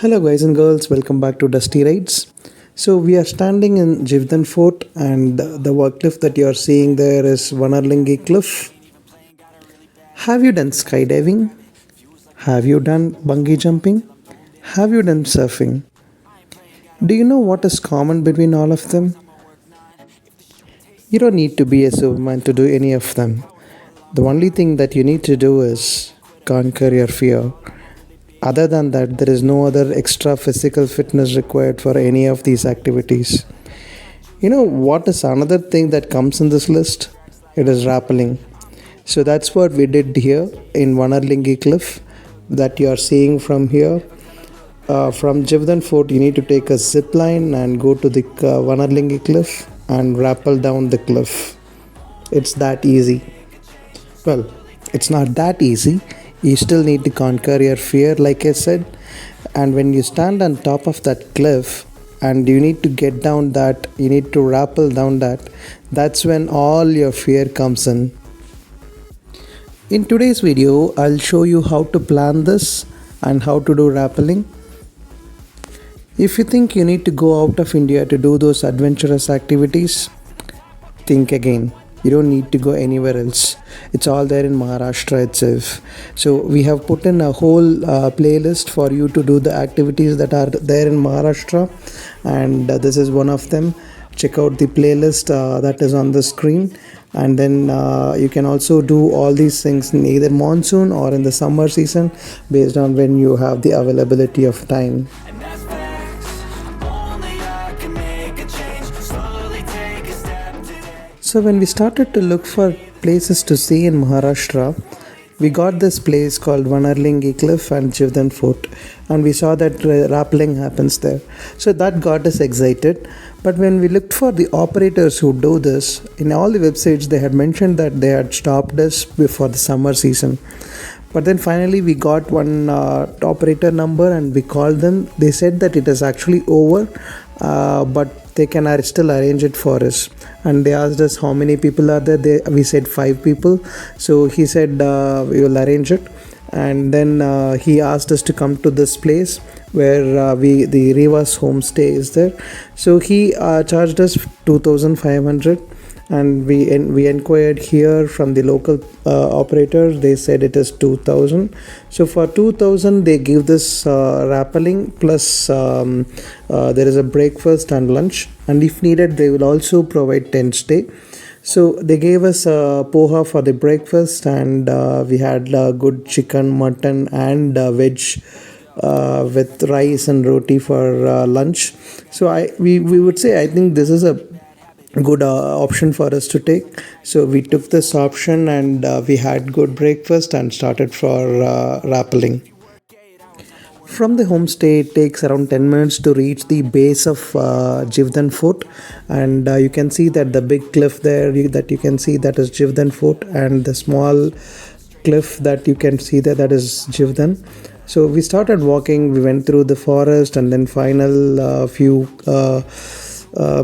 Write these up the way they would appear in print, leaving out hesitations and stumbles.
Hello, guys and girls, welcome back to Dustirides. So, we are standing in Jivdhan Fort, and the work cliff that you are seeing there is Vanarlingi Cliff. Have you done skydiving? Have you done bungee jumping? Have you done surfing? Do you know what is common between all of them? You don't need to be a Superman to do any of them. The only thing that you need to do is conquer your fear. Other than that, there is no other extra physical fitness required for any of these activities. You know what is another thing that comes in this list? It is rappelling. So that's what we did here in Vanarlingi Cliff that you are seeing from here. From Jivdhan Fort, you need to take a zip line and go to the Vanarlingi Cliff and rappel down the cliff. It's that easy. Well, it's not that easy. You still need to conquer your fear, like I said. And when you stand on top of that cliff and you need to get down that, you need to rappel down that, that's when all your fear comes in. In today's video, I'll show you how to plan this and how to do rappelling. If you think you need to go out of India to do those adventurous activities, think again. You don't need to go anywhere else. It's all there in Maharashtra itself. So we have put in a whole playlist for you to do the activities that are there in Maharashtra, and this is one of them. Check out the playlist that is on the screen, and then you can also do all these things in either monsoon or in the summer season based on when you have the availability of time. So when we started to look for places to see in Maharashtra, we got this place called Vanarlingi Cliff and Jivdhan Fort, and we saw that rappelling happens there. So that got us excited. But when we looked for the operators who do this, in all the websites they had mentioned that they had stopped us before the summer season. But then finally we got one operator number and we called them. They said that it is actually over, but they can still arrange it for us. And they asked us how many people are there. We said 5 people. So he said we will arrange it. And then he asked us to come to this place where the Reva's homestay is there. So he charged us 2,500. And we inquired here from the local operator. They said it is 2,000. So for 2,000 they give this rappelling plus there is a breakfast and lunch, and if needed they will also provide tent stay. So they gave us poha for the breakfast, and we had good chicken, mutton and veg with rice and roti for lunch. So we would say I think this is a good option for us to take. So we took this option, and we had good breakfast and started for rappelling. From the homestay, it takes around 10 minutes to reach the base of Jivdhan Fort, and you can see that the big cliff there that you can see, that is Jivdhan Fort, and the small cliff that you can see there, that is Jivdhan. So we started walking. We went through the forest, and then final few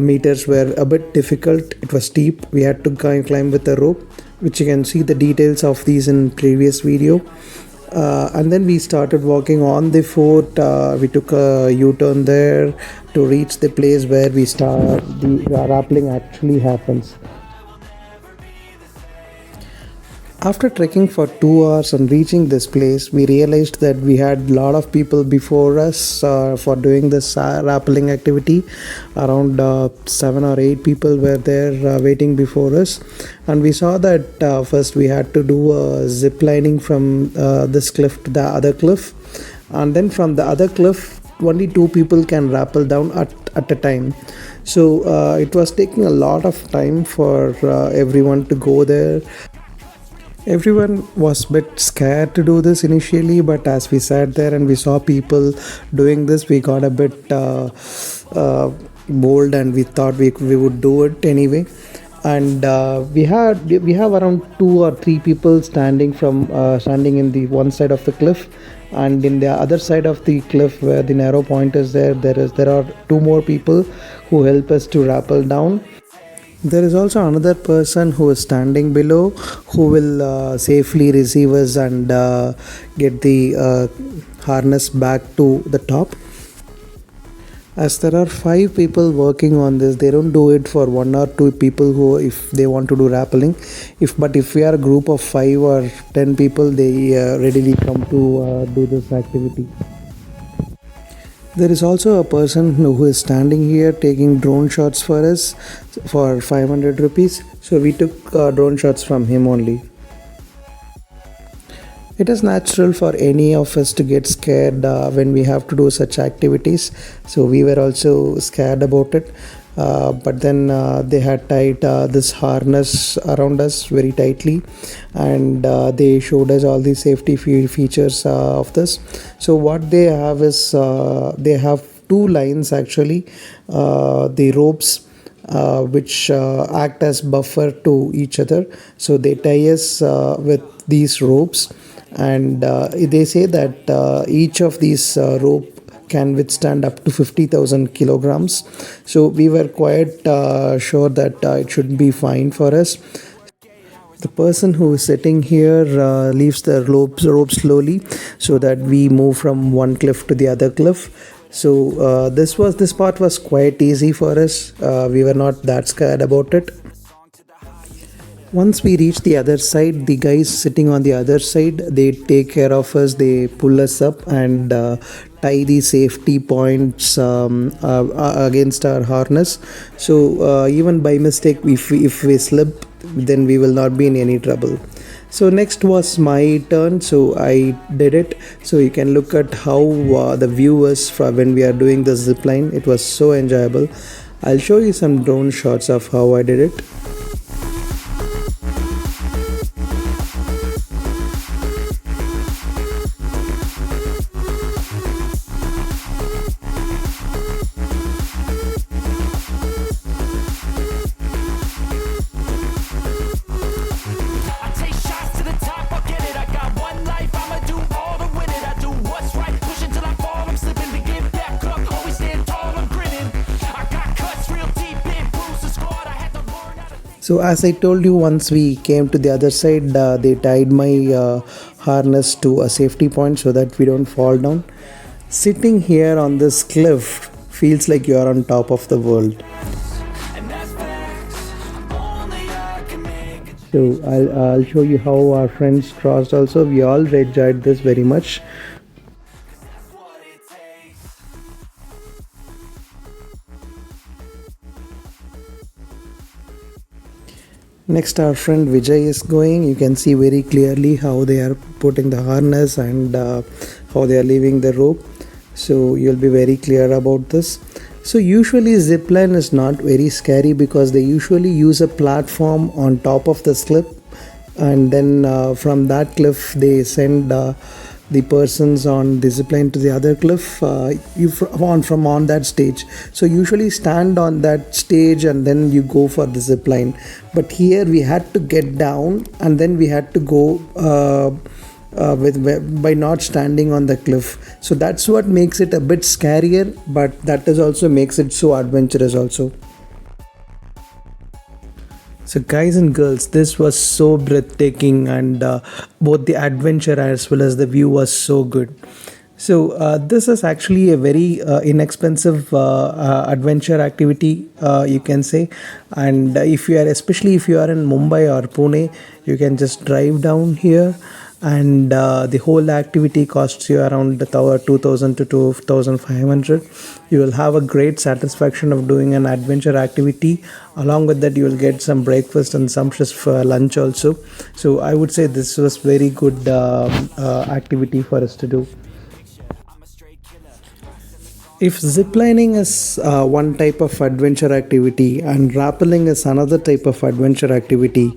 meters were a bit difficult. It was steep. We had to climb with a rope, which you can see the details of these in previous video. And then we started walking on the fort. We took a U-turn there to reach the place where the rappelling actually happens. After trekking for 2 hours and reaching this place, we realized that we had a lot of people before us for doing this rappelling activity. Around 7 or 8 people were there waiting before us. And we saw that first we had to do ziplining from this cliff to the other cliff. And then from the other cliff, only 2 people can rappel down at a time. So it was taking a lot of time for everyone to go there. Everyone was a bit scared to do this initially, but as we sat there and we saw people doing this, we got a bit bold, and we thought we would do it anyway. And we have around 2 or 3 people standing in the one side of the cliff, and in the other side of the cliff where the narrow point is there are 2 more people who help us to rappel down. There is also another person who is standing below, who will safely receive us and get the harness back to the top. As there are 5 people working on this, they don't do it for 1 or 2 people who, if they want to do rappelling. If we are a group of 5 or 10 people, they readily come to do this activity. There is also a person who is standing here taking drone shots for us for 500 rupees. So we took drone shots from him only. It is natural for any of us to get scared when we have to do such activities. So we were also scared about it. But then they had tied this harness around us very tightly, and they showed us all the safety features of this. So what they have is they have two lines actually, the ropes which act as buffer to each other. So they tie us with these ropes, and they say that each of these rope can withstand up to 50,000 kilograms. So we were quite sure that it should be fine for us. The person who is sitting here leaves the rope slowly so that we move from one cliff to the other cliff. So this part was quite easy for us. We were not that scared about it. Once we reach the other side, the guys sitting on the other side, they take care of us. They pull us up and tie the safety points against our harness. So even by mistake, if we slip, then we will not be in any trouble. So next was my turn, so I did it. So you can look at how the view was from when we are doing the zip line. It was so enjoyable. I'll show you some drone shots of how I did it. So as I told you, once we came to the other side, they tied my harness to a safety point so that we don't fall down. Sitting here on this cliff feels like you are on top of the world. So I'll show you how our friends crossed also. We all enjoyed this very much. Next, our friend Vijay is going. You can see very clearly how they are putting the harness and how they are leaving the rope. So you'll be very clear about this. So usually zipline is not very scary because they usually use a platform on top of the cliff, and then from that cliff they send the persons on the zipline to the other cliff from that stage. So usually stand on that stage and then you go for the zipline. But here we had to get down and then we had to go by not standing on the cliff. So that's what makes it a bit scarier, but that is also makes it so adventurous also. So guys and girls, this was so breathtaking, and both the adventure as well as the view was so good. So this is actually a very inexpensive adventure activity, you can say. And especially if you are in Mumbai or Pune, you can just drive down here, and the whole activity costs you around 2,000 to 2,500. You will have a great satisfaction of doing an adventure activity. Along with that, you will get some breakfast and some for lunch also. So I would say this was very good activity for us to do. If ziplining is one type of adventure activity and rappelling is another type of adventure activity,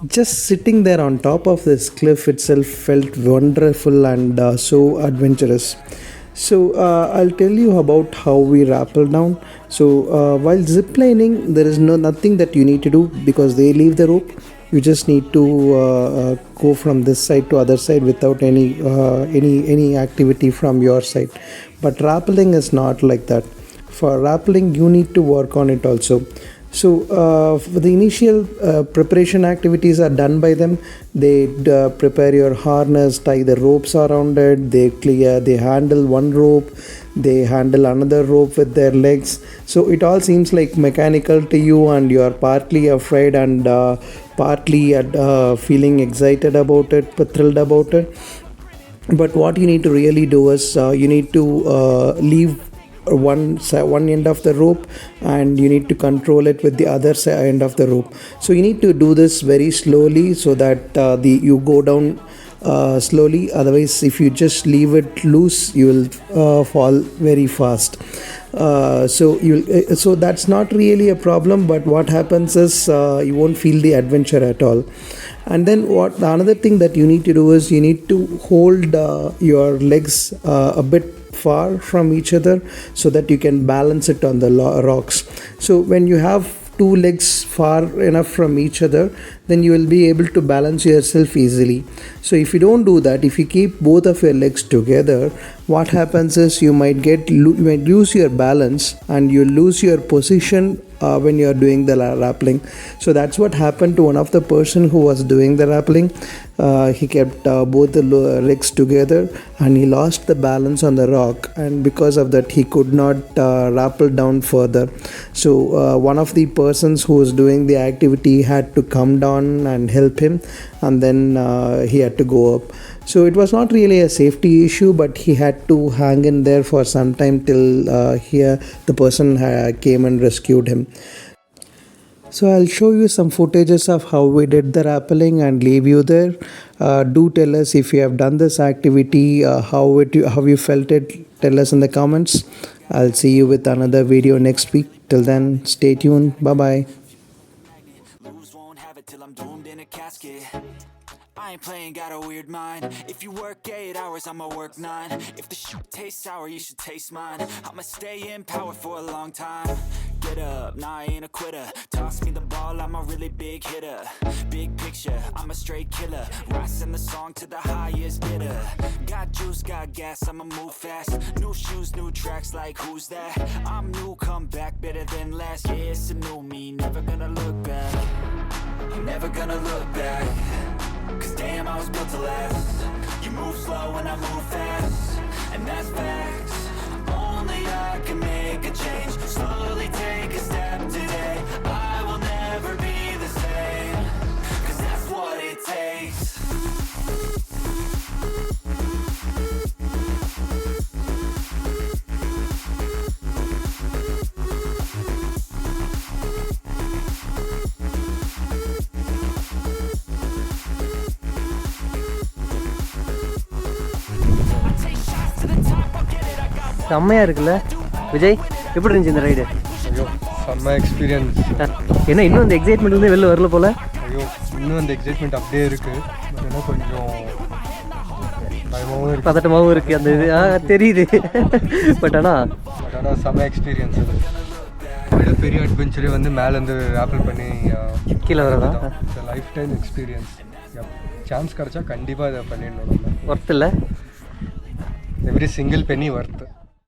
just sitting there on top of this cliff itself felt wonderful and so adventurous. So I'll tell you about how we rappel down. So while ziplining, there is nothing that you need to do because they leave the rope. You just need to go from this side to other side without any activity from your side. But rappelling is not like that. For rappelling, you need to work on it also. So the initial preparation activities are done by them. They prepare your harness, tie the ropes around it, they handle one rope, they handle another rope with their legs. So it all seems like mechanical to you, and you are partly afraid and partly feeling excited about it, but thrilled about it. But what you need to really do is you need to leave one end of the rope, and you need to control it with the other end of the rope. So you need to do this very slowly, so that you go down slowly. Otherwise, if you just leave it loose, you will fall very fast. So that's not really a problem, but what happens is you won't feel the adventure at all. And then the another thing that you need to do is you need to hold your legs a bit far from each other, so that you can balance it on the rocks. So when you have two legs far enough from each other, then you will be able to balance yourself easily. So if you don't do that, if you keep both of your legs together, what happens is you might lose your balance, and you lose your position when you are doing the rappelling. So that's what happened to one of the person who was doing the rappelling. He kept both the legs together, and he lost the balance on the rock, and because of that he could not rappel down further. So one of the persons who was doing the activity had to come down and help him, and then he had to go up. So it was not really a safety issue, but he had to hang in there for some time till the person came and rescued him. So I'll show you some footages of how we did the rappelling and leave you there. Do tell us if you have done this activity, how you felt it. Tell us in the comments. I'll see you with another video next week. Till then, stay tuned. Bye bye. I ain't playing, got a weird mind. If you work 8 hours, I'ma work 9. If the shoot tastes sour, you should taste mine. I'ma stay in power for a long time. Get up, nah, I ain't a quitter. Toss me the ball, I'm a really big hitter. Big picture, I'm a straight killer. Rising the song to the highest bidder. Got juice, got gas, I'ma move fast. New shoes, new tracks, like who's that? I'm new, come back, better than last. Yeah, it's a new me, never gonna look back. I'm never gonna look back. Cause damn, I was built to last. You move slow and I move fast, and that's facts. Only I can make a change. Slowly take a step today. I will never be the same. Cause that's what it takes. செம்மையாக இருக்குல்ல விஜய், எப்படி இருந்துச்சு இந்த ride? ஐயோ செம்ம experience. என்ன இன்னும் அந்த எக்ஸைட்மெண்ட்லேருந்து வெளில வரல போல்? ஐயோ இன்னும் அந்த எக்ஸைட்மெண்ட் அப்படியே இருக்குது. ஏன்னா கொஞ்சம் பயமாகவும் இருக்குது, பதட்டமாகவும் இருக்குது. அந்த இது தெரியுது. பட் ஆனால் செம்ம எக்ஸ்பீரியன்ஸ். அதை விட பெரிய அட்வென்ச்சரே வந்து மேலேருந்து ராப்பல் பண்ணி கீழே வரதா லைஃப் டைம் எக்ஸ்பீரியன்ஸ். சான்ஸ் கிடச்சா கண்டிப்பாக அதை பண்ணிடணும். ஒர்த் இல்லை, எவ்ரி சிங்கிள் பென்னி ஒர்த்து.